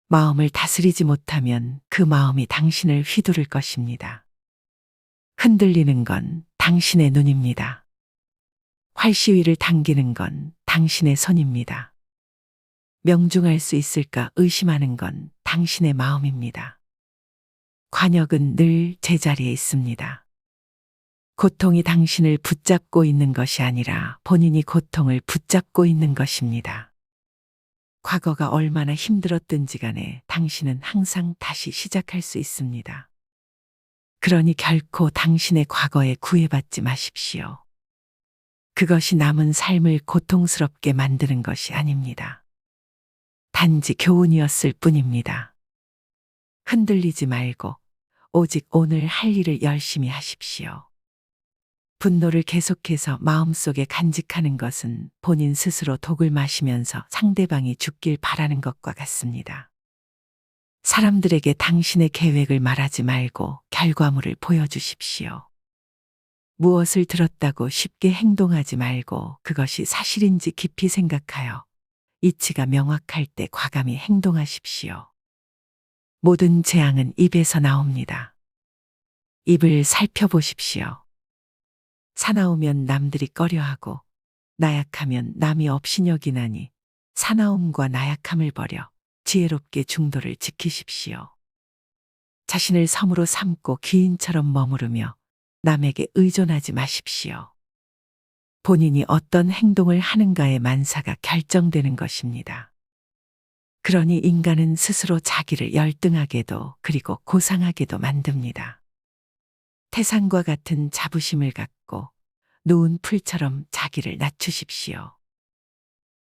마음을 다스리지 못하면 그 마음이 당신을 휘두를 것입니다. 흔들리는 건 당신의 눈입니다. 활시위를 당기는 건 당신의 손입니다. 명중할 수 있을까 의심하는 건 당신의 마음입니다. 관역은 늘 제자리에 있습니다. 고통이 당신을 붙잡고 있는 것이 아니라 본인이 고통을 붙잡고 있는 것입니다. 과거가 얼마나 힘들었든지 간에 당신은 항상 다시 시작할 수 있습니다. 그러니 결코 당신의 과거에 구애받지 마십시오. 그것이 남은 삶을 고통스럽게 만드는 것이 아닙니다. 단지 교훈이었을 뿐입니다. 흔들리지 말고 오직 오늘 할 일을 열심히 하십시오. 분노를 계속해서 마음속에 간직하는 것은 본인 스스로 독을 마시면서 상대방이 죽길 바라는 것과 같습니다. 사람들에게 당신의 계획을 말하지 말고 결과물을 보여주십시오. 무엇을 들었다고 쉽게 행동하지 말고 그것이 사실인지 깊이 생각하여 이치가 명확할 때 과감히 행동하십시오. 모든 재앙은 입에서 나옵니다. 입을 살펴보십시오. 사나우면 남들이 꺼려하고 나약하면 남이 업신여기나니 사나움과 나약함을 버려 지혜롭게 중도를 지키십시오. 자신을 섬으로 삼고 귀인처럼 머무르며 남에게 의존하지 마십시오. 본인이 어떤 행동을 하는가의 만사가 결정되는 것입니다. 그러니 인간은 스스로 자기를 열등하게도 그리고 고상하게도 만듭니다. 태산과 같은 자부심을 갖고 누운 풀처럼 자기를 낮추십시오.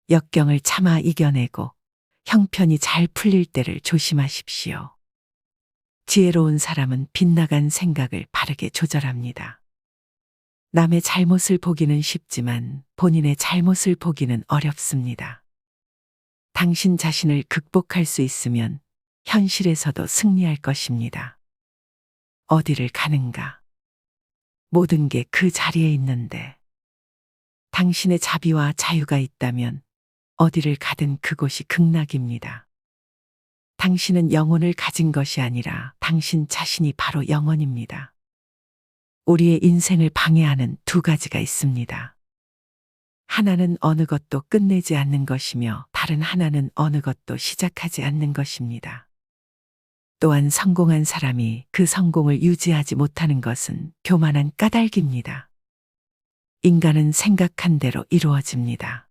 역경을 참아 이겨내고 형편이 잘 풀릴 때를 조심하십시오. 지혜로운 사람은 빗나간 생각을 바르게 조절합니다. 남의 잘못을 보기는 쉽지만 본인의 잘못을 보기는 어렵습니다. 당신 자신을 극복할 수 있으면 현실에서도 승리할 것입니다. 어디를 가는가? 모든 게 그 자리에 있는데 당신의 자비와 자유가 있다면 어디를 가든 그곳이 극락입니다. 당신은 영혼을 가진 것이 아니라 당신 자신이 바로 영혼입니다. 우리의 인생을 방해하는 두 가지가 있습니다. 하나는 어느 것도 끝내지 않는 것이며 다른 하나는 어느 것도 시작하지 않는 것입니다. 또한 성공한 사람이 그 성공을 유지하지 못하는 것은 교만한 까닭입니다. 인간은 생각한 대로 이루어집니다.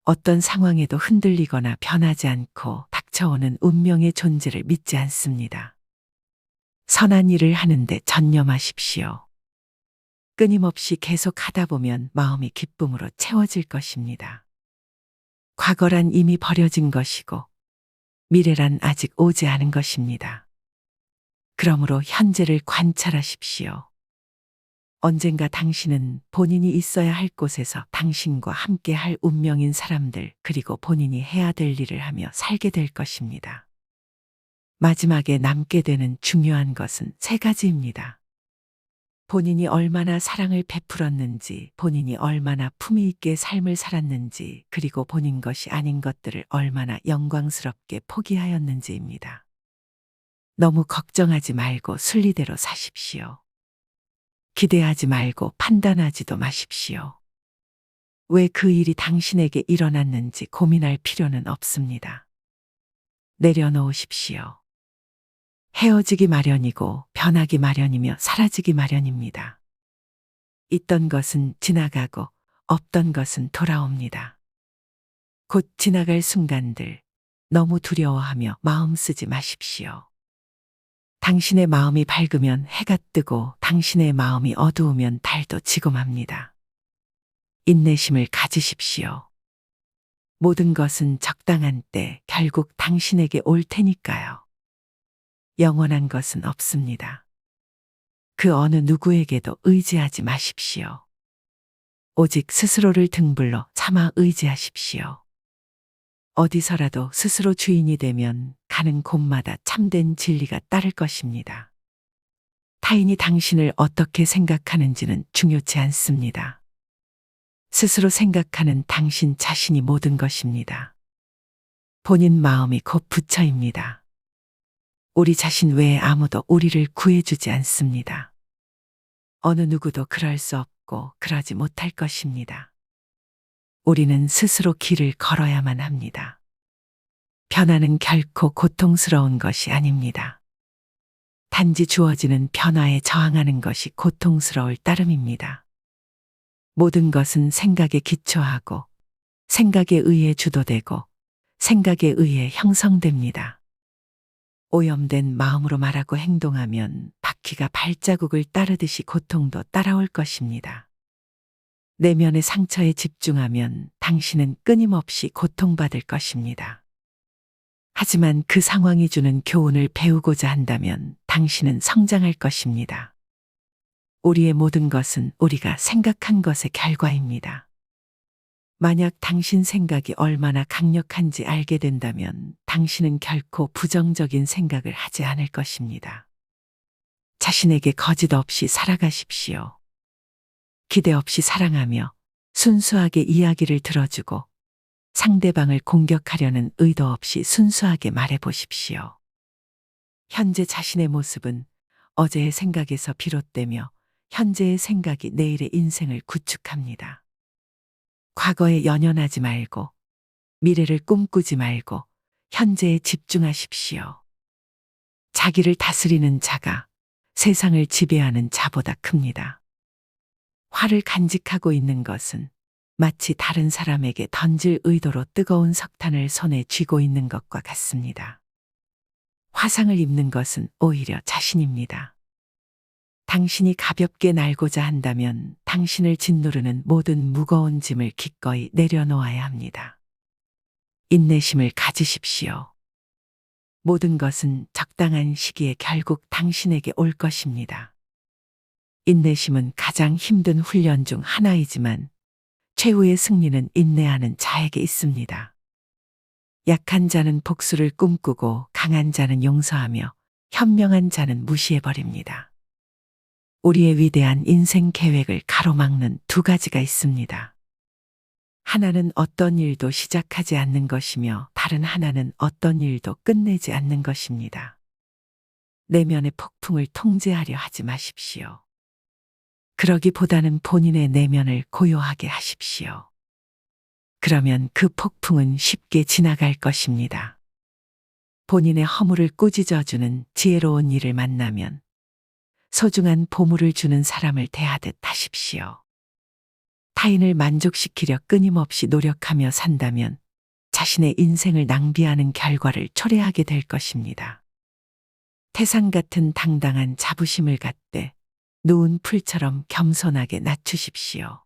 어떤 상황에도 흔들리거나 변하지 않고 닥쳐오는 운명의 존재를 믿지 않습니다. 선한 일을 하는데 전념하십시오. 끊임없이 계속 하다 보면 마음이 기쁨으로 채워질 것입니다. 과거란 이미 버려진 것이고 미래란 아직 오지 않은 것입니다. 그러므로 현재를 관찰하십시오. 언젠가 당신은 본인이 있어야 할 곳에서 당신과 함께 할 운명인 사람들 그리고 본인이 해야 될 일을 하며 살게 될 것입니다. 마지막에 남게 되는 중요한 것은 세 가지입니다. 본인이 얼마나 사랑을 베풀었는지, 본인이 얼마나 품위 있게 삶을 살았는지, 그리고 본인 것이 아닌 것들을 얼마나 영광스럽게 포기하였는지입니다. 너무 걱정하지 말고 순리대로 사십시오. 기대하지 말고 판단하지도 마십시오. 왜 그 일이 당신에게 일어났는지 고민할 필요는 없습니다. 내려놓으십시오. 헤어지기 마련이고 변하기 마련이며 사라지기 마련입니다. 있던 것은 지나가고 없던 것은 돌아옵니다. 곧 지나갈 순간들 너무 두려워하며 마음 쓰지 마십시오. 당신의 마음이 밝으면 해가 뜨고 당신의 마음이 어두우면 달도 지고 맙니다. 인내심을 가지십시오. 모든 것은 적당한 때 결국 당신에게 올 테니까요. 영원한 것은 없습니다. 그 어느 누구에게도 의지하지 마십시오. 오직 스스로를 등불로 삼아 의지하십시오. 어디서라도 스스로 주인이 되면 가는 곳마다 참된 진리가 따를 것입니다. 타인이 당신을 어떻게 생각하는지는 중요치 않습니다. 스스로 생각하는 당신 자신이 모든 것입니다. 본인 마음이 곧 부처입니다. 우리 자신 외에 아무도 우리를 구해주지 않습니다. 어느 누구도 그럴 수 없고 그러지 못할 것입니다. 우리는 스스로 길을 걸어야만 합니다. 변화는 결코 고통스러운 것이 아닙니다. 단지 주어지는 변화에 저항하는 것이 고통스러울 따름입니다. 모든 것은 생각에 기초하고 생각에 의해 주도되고 생각에 의해 형성됩니다. 오염된 마음으로 말하고 행동하면 바퀴가 발자국을 따르듯이 고통도 따라올 것입니다. 내면의 상처에 집중하면 당신은 끊임없이 고통받을 것입니다. 하지만 그 상황이 주는 교훈을 배우고자 한다면 당신은 성장할 것입니다. 우리의 모든 것은 우리가 생각한 것의 결과입니다. 만약 당신 생각이 얼마나 강력한지 알게 된다면 당신은 결코 부정적인 생각을 하지 않을 것입니다. 자신에게 거짓 없이 살아가십시오. 기대 없이 사랑하며 순수하게 이야기를 들어주고 상대방을 공격하려는 의도 없이 순수하게 말해 보십시오. 현재 자신의 모습은 어제의 생각에서 비롯되며 현재의 생각이 내일의 인생을 구축합니다. 과거에 연연하지 말고 미래를 꿈꾸지 말고 현재에 집중하십시오. 자기를 다스리는 자가 세상을 지배하는 자보다 큽니다. 화를 간직하고 있는 것은 마치 다른 사람에게 던질 의도로 뜨거운 석탄을 손에 쥐고 있는 것과 같습니다. 화상을 입는 것은 오히려 자신입니다. 당신이 가볍게 날고자 한다면 당신을 짓누르는 모든 무거운 짐을 기꺼이 내려놓아야 합니다. 인내심을 가지십시오. 모든 것은 적당한 시기에 결국 당신에게 올 것입니다. 인내심은 가장 힘든 훈련 중 하나이지만 최후의 승리는 인내하는 자에게 있습니다. 약한 자는 복수를 꿈꾸고 강한 자는 용서하며 현명한 자는 무시해버립니다. 우리의 위대한 인생 계획을 가로막는 두 가지가 있습니다. 하나는 어떤 일도 시작하지 않는 것이며 다른 하나는 어떤 일도 끝내지 않는 것입니다. 내면의 폭풍을 통제하려 하지 마십시오. 그러기보다는 본인의 내면을 고요하게 하십시오. 그러면 그 폭풍은 쉽게 지나갈 것입니다. 본인의 허물을 꾸짖어주는 지혜로운 이를 만나면 소중한 보물을 주는 사람을 대하듯 하십시오. 타인을 만족시키려 끊임없이 노력하며 산다면 자신의 인생을 낭비하는 결과를 초래하게 될 것입니다. 태산 같은 당당한 자부심을 갖되 누운 풀처럼 겸손하게 낮추십시오.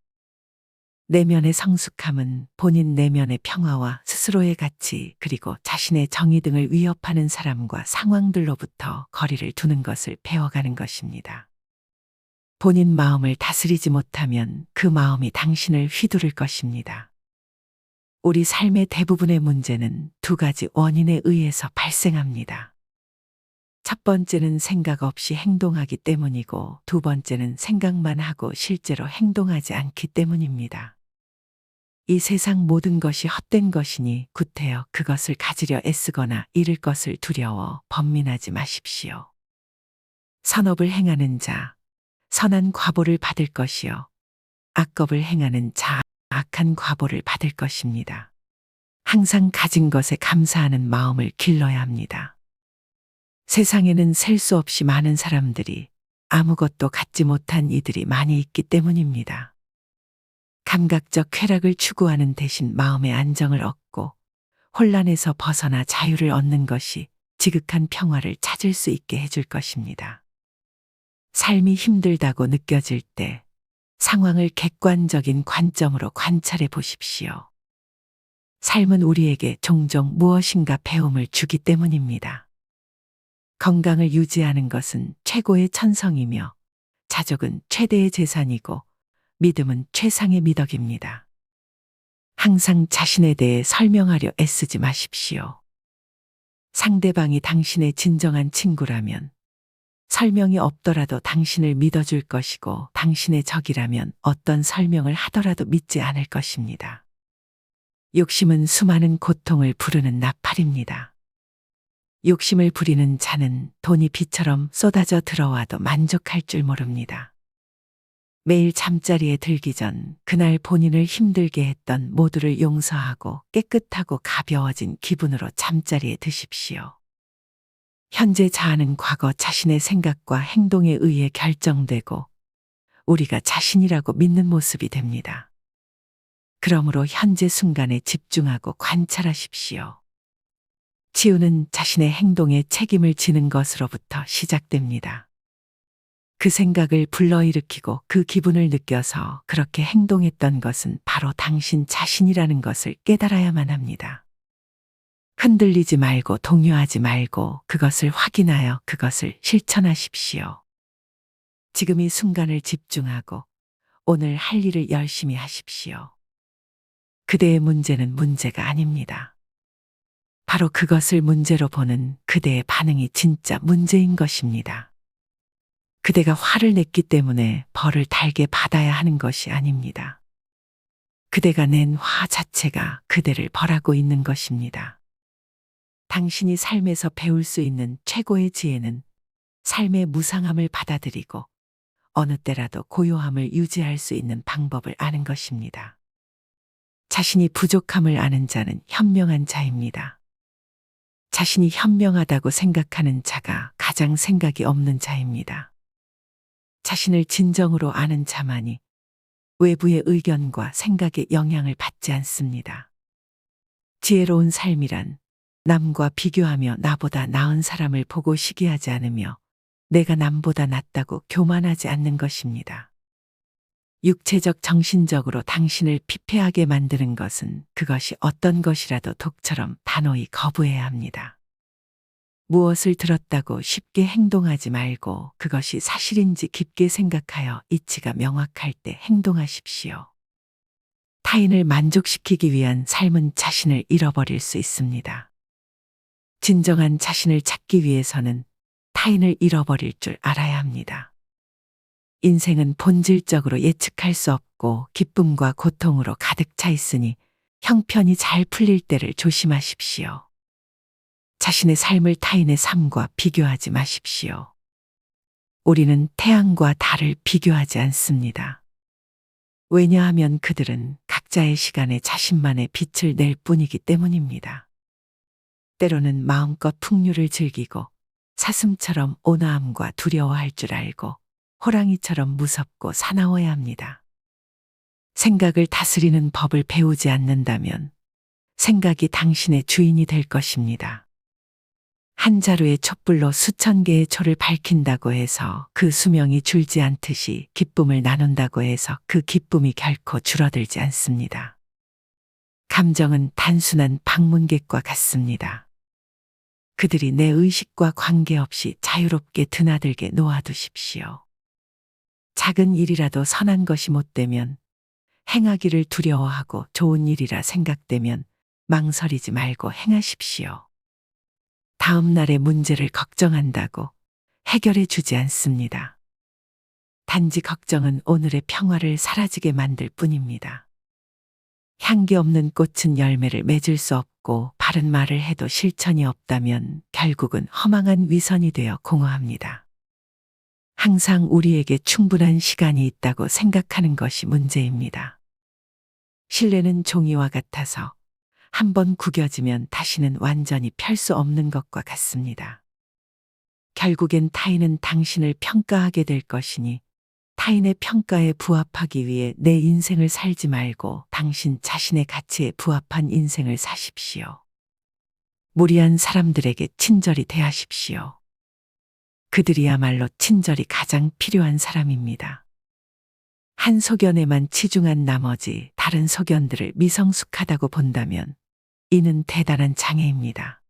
내면의 성숙함은 본인 내면의 평화와 스스로의 가치 그리고 자신의 정의 등을 위협하는 사람과 상황들로부터 거리를 두는 것을 배워가는 것입니다. 본인 마음을 다스리지 못하면 그 마음이 당신을 휘두를 것입니다. 우리 삶의 대부분의 문제는 두 가지 원인에 의해서 발생합니다. 첫 번째는 생각 없이 행동하기 때문이고 두 번째는 생각만 하고 실제로 행동하지 않기 때문입니다. 이 세상 모든 것이 헛된 것이니 구태여 그것을 가지려 애쓰거나 잃을 것을 두려워 번민하지 마십시오. 선업을 행하는 자, 선한 과보를 받을 것이요. 악업을 행하는 자, 악한 과보를 받을 것입니다. 항상 가진 것에 감사하는 마음을 길러야 합니다. 세상에는 셀 수 없이 많은 사람들이 아무것도 갖지 못한 이들이 많이 있기 때문입니다. 감각적 쾌락을 추구하는 대신 마음의 안정을 얻고 혼란에서 벗어나 자유를 얻는 것이 지극한 평화를 찾을 수 있게 해줄 것입니다. 삶이 힘들다고 느껴질 때 상황을 객관적인 관점으로 관찰해 보십시오. 삶은 우리에게 종종 무엇인가 배움을 주기 때문입니다. 건강을 유지하는 것은 최고의 천성이며 자족은 최대의 재산이고 믿음은 최상의 미덕입니다. 항상 자신에 대해 설명하려 애쓰지 마십시오. 상대방이 당신의 진정한 친구라면 설명이 없더라도 당신을 믿어줄 것이고 당신의 적이라면 어떤 설명을 하더라도 믿지 않을 것입니다. 욕심은 수많은 고통을 부르는 나팔입니다. 욕심을 부리는 자는 돈이 비처럼 쏟아져 들어와도 만족할 줄 모릅니다. 매일 잠자리에 들기 전 그날 본인을 힘들게 했던 모두를 용서하고 깨끗하고 가벼워진 기분으로 잠자리에 드십시오. 현재 자아는 과거 자신의 생각과 행동에 의해 결정되고 우리가 자신이라고 믿는 모습이 됩니다. 그러므로 현재 순간에 집중하고 관찰하십시오. 치유는 자신의 행동에 책임을 지는 것으로부터 시작됩니다. 그 생각을 불러일으키고 그 기분을 느껴서 그렇게 행동했던 것은 바로 당신 자신이라는 것을 깨달아야만 합니다. 흔들리지 말고 동요하지 말고 그것을 확인하여 그것을 실천하십시오. 지금 이 순간을 집중하고 오늘 할 일을 열심히 하십시오. 그대의 문제는 문제가 아닙니다. 바로 그것을 문제로 보는 그대의 반응이 진짜 문제인 것입니다. 그대가 화를 냈기 때문에 벌을 달게 받아야 하는 것이 아닙니다. 그대가 낸 화 자체가 그대를 벌하고 있는 것입니다. 당신이 삶에서 배울 수 있는 최고의 지혜는 삶의 무상함을 받아들이고 어느 때라도 고요함을 유지할 수 있는 방법을 아는 것입니다. 자신이 부족함을 아는 자는 현명한 자입니다. 자신이 현명하다고 생각하는 자가 가장 생각이 없는 자입니다. 자신을 진정으로 아는 자만이 외부의 의견과 생각에 영향을 받지 않습니다. 지혜로운 삶이란 남과 비교하며 나보다 나은 사람을 보고 시기하지 않으며 내가 남보다 낫다고 교만하지 않는 것입니다. 육체적 정신적으로 당신을 피폐하게 만드는 것은 그것이 어떤 것이라도 독처럼 단호히 거부해야 합니다. 무엇을 들었다고 쉽게 행동하지 말고 그것이 사실인지 깊게 생각하여 이치가 명확할 때 행동하십시오. 타인을 만족시키기 위한 삶은 자신을 잃어버릴 수 있습니다. 진정한 자신을 찾기 위해서는 타인을 잃어버릴 줄 알아야 합니다. 인생은 본질적으로 예측할 수 없고 기쁨과 고통으로 가득 차 있으니 형편이 잘 풀릴 때를 조심하십시오. 자신의 삶을 타인의 삶과 비교하지 마십시오. 우리는 태양과 달을 비교하지 않습니다. 왜냐하면 그들은 각자의 시간에 자신만의 빛을 낼 뿐이기 때문입니다. 때로는 마음껏 풍류를 즐기고 사슴처럼 온화함과 두려워할 줄 알고 호랑이처럼 무섭고 사나워야 합니다. 생각을 다스리는 법을 배우지 않는다면 생각이 당신의 주인이 될 것입니다. 한 자루의 촛불로 수천 개의 초를 밝힌다고 해서 그 수명이 줄지 않듯이 기쁨을 나눈다고 해서 그 기쁨이 결코 줄어들지 않습니다. 감정은 단순한 방문객과 같습니다. 그들이 내 의식과 관계없이 자유롭게 드나들게 놓아두십시오. 작은 일이라도 선한 것이 못되면 행하기를 두려워하고 좋은 일이라 생각되면 망설이지 말고 행하십시오. 다음 날의 문제를 걱정한다고 해결해 주지 않습니다. 단지 걱정은 오늘의 평화를 사라지게 만들 뿐입니다. 향기 없는 꽃은 열매를 맺을 수 없고 바른 말을 해도 실천이 없다면 결국은 허망한 위선이 되어 공허합니다. 항상 우리에게 충분한 시간이 있다고 생각하는 것이 문제입니다. 신뢰는 종이와 같아서 한번 구겨지면 다시는 완전히 펼 수 없는 것과 같습니다. 결국엔 타인은 당신을 평가하게 될 것이니 타인의 평가에 부합하기 위해 내 인생을 살지 말고 당신 자신의 가치에 부합한 인생을 사십시오. 무리한 사람들에게 친절히 대하십시오. 그들이야말로 친절이 가장 필요한 사람입니다. 한 소견에만 치중한 나머지 다른 소견들을 미성숙하다고 본다면 이는 대단한 장애입니다.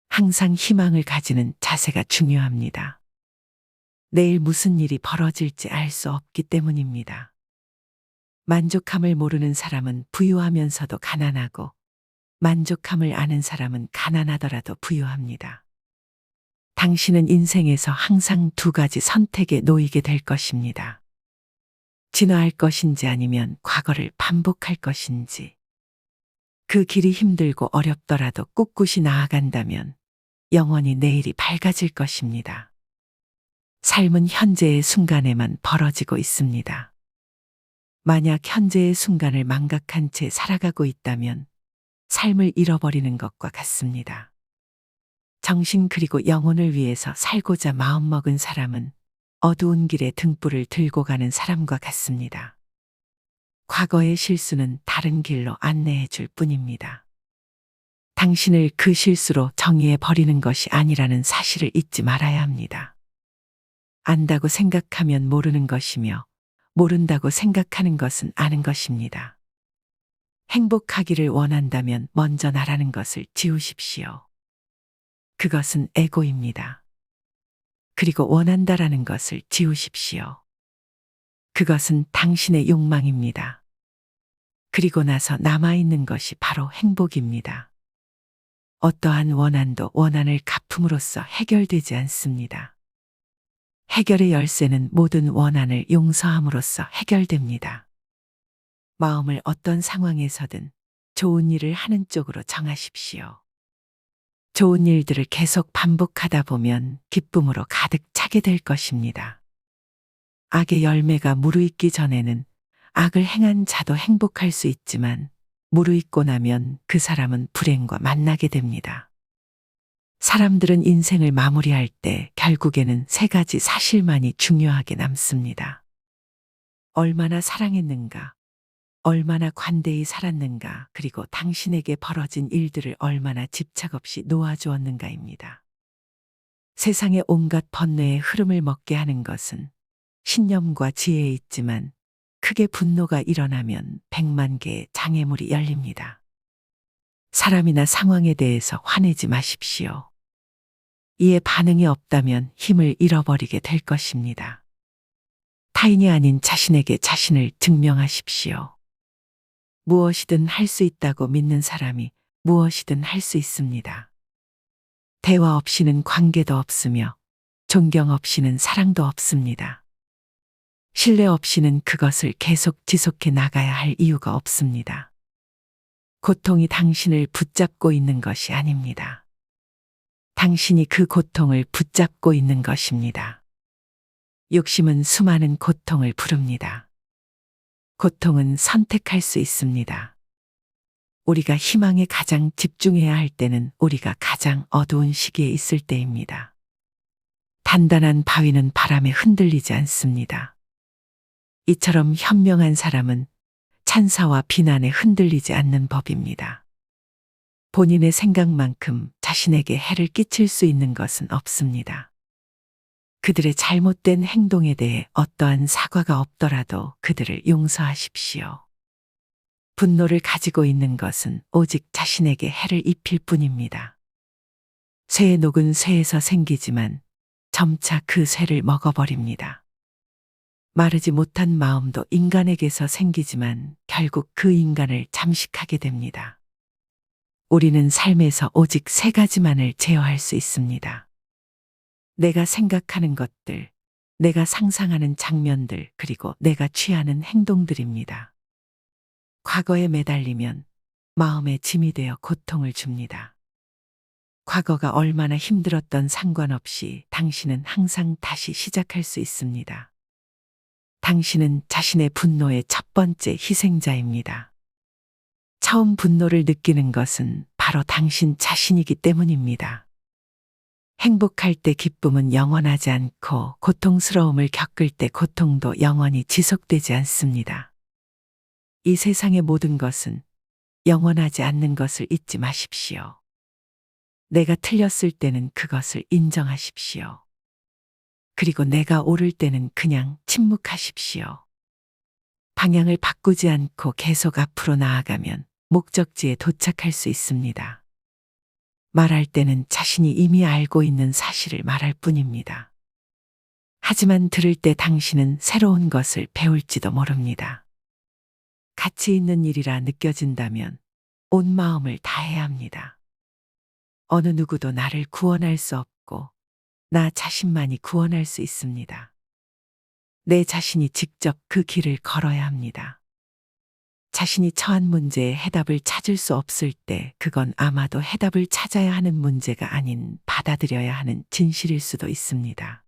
항상 희망을 가지는 자세가 중요합니다. 내일 무슨 일이 벌어질지 알 수 없기 때문입니다. 만족함을 모르는 사람은 부유하면서도 가난하고 만족함을 아는 사람은 가난하더라도 부유합니다. 당신은 인생에서 항상 두 가지 선택에 놓이게 될 것입니다. 진화할 것인지 아니면 과거를 반복할 것인지. 그 길이 힘들고 어렵더라도 꿋꿋이 나아간다면 영원히 내일이 밝아질 것입니다. 삶은 현재의 순간에만 벌어지고 있습니다. 만약 현재의 순간을 망각한 채 살아가고 있다면 삶을 잃어버리는 것과 같습니다. 정신 그리고 영혼을 위해서 살고자 마음먹은 사람은 어두운 길에 등불을 들고 가는 사람과 같습니다. 과거의 실수는 다른 길로 안내해 줄 뿐입니다. 당신을 그 실수로 정의해 버리는 것이 아니라는 사실을 잊지 말아야 합니다. 안다고 생각하면 모르는 것이며 모른다고 생각하는 것은 아는 것입니다. 행복하기를 원한다면 먼저 나라는 것을 지우십시오. 그것은 에고입니다. 그리고 원한다라는 것을 지우십시오. 그것은 당신의 욕망입니다. 그리고 나서 남아있는 것이 바로 행복입니다. 어떠한 원한도 원한을 갚음으로써 해결되지 않습니다. 해결의 열쇠는 모든 원한을 용서함으로써 해결됩니다. 마음을 어떤 상황에서든 좋은 일을 하는 쪽으로 정하십시오. 좋은 일들을 계속 반복하다 보면 기쁨으로 가득 차게 될 것입니다. 악의 열매가 무르익기 전에는 악을 행한 자도 행복할 수 있지만 무르익고 나면 그 사람은 불행과 만나게 됩니다. 사람들은 인생을 마무리할 때 결국에는 세 가지 사실만이 중요하게 남습니다. 얼마나 사랑했는가, 얼마나 관대히 살았는가, 그리고 당신에게 벌어진 일들을 얼마나 집착 없이 놓아주었는가입니다. 세상의 온갖 번뇌의 흐름을 먹게 하는 것은 신념과 지혜에 있지만 크게 분노가 일어나면 100만 개의 장애물이 열립니다. 사람이나 상황에 대해서 화내지 마십시오. 이에 반응이 없다면 힘을 잃어버리게 될 것입니다. 타인이 아닌 자신에게 자신을 증명하십시오. 무엇이든 할 수 있다고 믿는 사람이 무엇이든 할 수 있습니다. 대화 없이는 관계도 없으며 존경 없이는 사랑도 없습니다. 신뢰 없이는 그것을 계속 지속해 나가야 할 이유가 없습니다. 고통이 당신을 붙잡고 있는 것이 아닙니다. 당신이 그 고통을 붙잡고 있는 것입니다. 욕심은 수많은 고통을 부릅니다. 고통은 선택할 수 있습니다. 우리가 희망에 가장 집중해야 할 때는 우리가 가장 어두운 시기에 있을 때입니다. 단단한 바위는 바람에 흔들리지 않습니다. 이처럼 현명한 사람은 찬사와 비난에 흔들리지 않는 법입니다. 본인의 생각만큼 자신에게 해를 끼칠 수 있는 것은 없습니다. 그들의 잘못된 행동에 대해 어떠한 사과가 없더라도 그들을 용서하십시오. 분노를 가지고 있는 것은 오직 자신에게 해를 입힐 뿐입니다. 쇠의 녹은 쇠에서 생기지만 점차 그 쇠를 먹어버립니다. 마르지 못한 마음도 인간에게서 생기지만 결국 그 인간을 잠식하게 됩니다. 우리는 삶에서 오직 세 가지만을 제어할 수 있습니다. 내가 생각하는 것들, 내가 상상하는 장면들, 그리고 내가 취하는 행동들입니다. 과거에 매달리면 마음의 짐이 되어 고통을 줍니다. 과거가 얼마나 힘들었던 상관없이 당신은 항상 다시 시작할 수 있습니다. 당신은 자신의 분노의 첫 번째 희생자입니다. 처음 분노를 느끼는 것은 바로 당신 자신이기 때문입니다. 행복할 때 기쁨은 영원하지 않고 고통스러움을 겪을 때 고통도 영원히 지속되지 않습니다. 이 세상의 모든 것은 영원하지 않는 것을 잊지 마십시오. 내가 틀렸을 때는 그것을 인정하십시오. 그리고 내가 옳을 때는 그냥 침묵하십시오. 방향을 바꾸지 않고 계속 앞으로 나아가면 목적지에 도착할 수 있습니다. 말할 때는 자신이 이미 알고 있는 사실을 말할 뿐입니다. 하지만 들을 때 당신은 새로운 것을 배울지도 모릅니다. 가치 있는 일이라 느껴진다면 온 마음을 다해야 합니다. 어느 누구도 나를 구원할 수 없고 나 자신만이 구원할 수 있습니다. 내 자신이 직접 그 길을 걸어야 합니다. 자신이 처한 문제에 해답을 찾을 수 없을 때 그건 아마도 해답을 찾아야 하는 문제가 아닌 받아들여야 하는 진실일 수도 있습니다.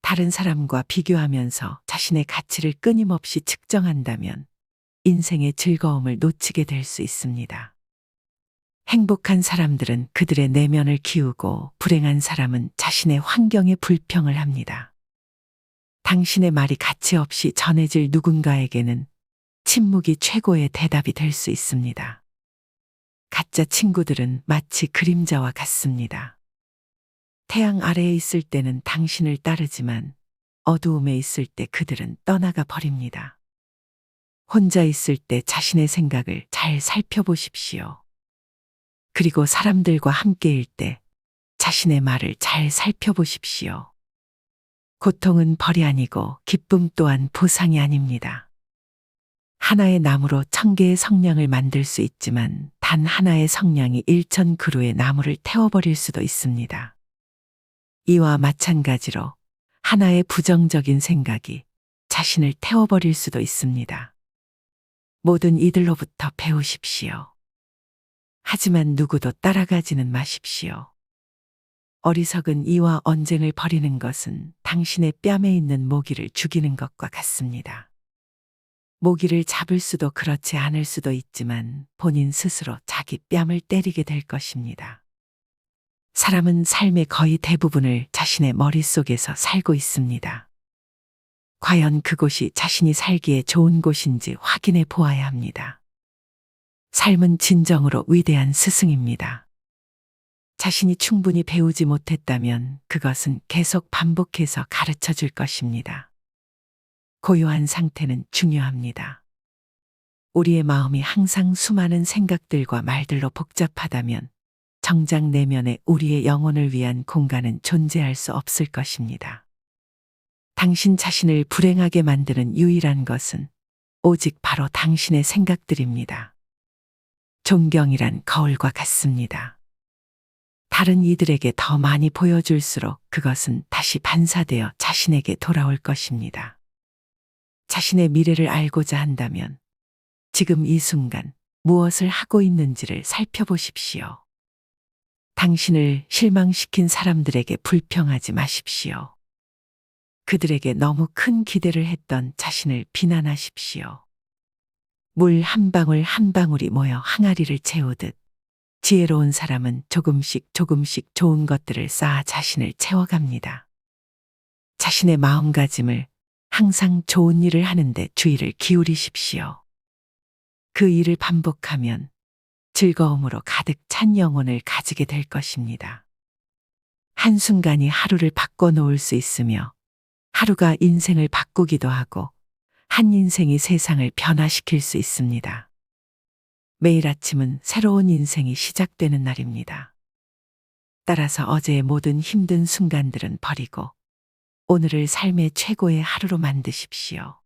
다른 사람과 비교하면서 자신의 가치를 끊임없이 측정한다면 인생의 즐거움을 놓치게 될 수 있습니다. 행복한 사람들은 그들의 내면을 키우고 불행한 사람은 자신의 환경에 불평을 합니다. 당신의 말이 가치 없이 전해질 누군가에게는 침묵이 최고의 대답이 될 수 있습니다. 가짜 친구들은 마치 그림자와 같습니다. 태양 아래에 있을 때는 당신을 따르지만 어두움에 있을 때 그들은 떠나가 버립니다. 혼자 있을 때 자신의 생각을 잘 살펴보십시오. 그리고 사람들과 함께일 때 자신의 말을 잘 살펴보십시오. 고통은 벌이 아니고 기쁨 또한 보상이 아닙니다. 하나의 나무로 1000개의 성냥을 만들 수 있지만 단 하나의 성냥이 1000그루의 나무를 태워버릴 수도 있습니다. 이와 마찬가지로 하나의 부정적인 생각이 자신을 태워버릴 수도 있습니다. 모든 이들로부터 배우십시오. 하지만 누구도 따라가지는 마십시오. 어리석은 이와 언쟁을 벌이는 것은 당신의 뺨에 있는 모기를 죽이는 것과 같습니다. 모기를 잡을 수도 그렇지 않을 수도 있지만 본인 스스로 자기 뺨을 때리게 될 것입니다. 사람은 삶의 거의 대부분을 자신의 머릿속에서 살고 있습니다. 과연 그곳이 자신이 살기에 좋은 곳인지 확인해 보아야 합니다. 삶은 진정으로 위대한 스승입니다. 자신이 충분히 배우지 못했다면 그것은 계속 반복해서 가르쳐 줄 것입니다. 고요한 상태는 중요합니다. 우리의 마음이 항상 수많은 생각들과 말들로 복잡하다면 정작 내면에 우리의 영혼을 위한 공간은 존재할 수 없을 것입니다. 당신 자신을 불행하게 만드는 유일한 것은 오직 바로 당신의 생각들입니다. 존경이란 거울과 같습니다. 다른 이들에게 더 많이 보여줄수록 그것은 다시 반사되어 자신에게 돌아올 것입니다. 자신의 미래를 알고자 한다면 지금 이 순간 무엇을 하고 있는지를 살펴보십시오. 당신을 실망시킨 사람들에게 불평하지 마십시오. 그들에게 너무 큰 기대를 했던 자신을 비난하십시오. 물 한 방울 한 방울이 모여 항아리를 채우듯 지혜로운 사람은 조금씩 좋은 것들을 쌓아 자신을 채워갑니다. 자신의 마음가짐을 항상 좋은 일을 하는데 주의를 기울이십시오. 그 일을 반복하면 즐거움으로 가득 찬 영혼을 가지게 될 것입니다. 한순간이 하루를 바꿔놓을 수 있으며 하루가 인생을 바꾸기도 하고 한 인생이 세상을 변화시킬 수 있습니다. 매일 아침은 새로운 인생이 시작되는 날입니다. 따라서 어제의 모든 힘든 순간들은 버리고 오늘을 삶의 최고의 하루로 만드십시오.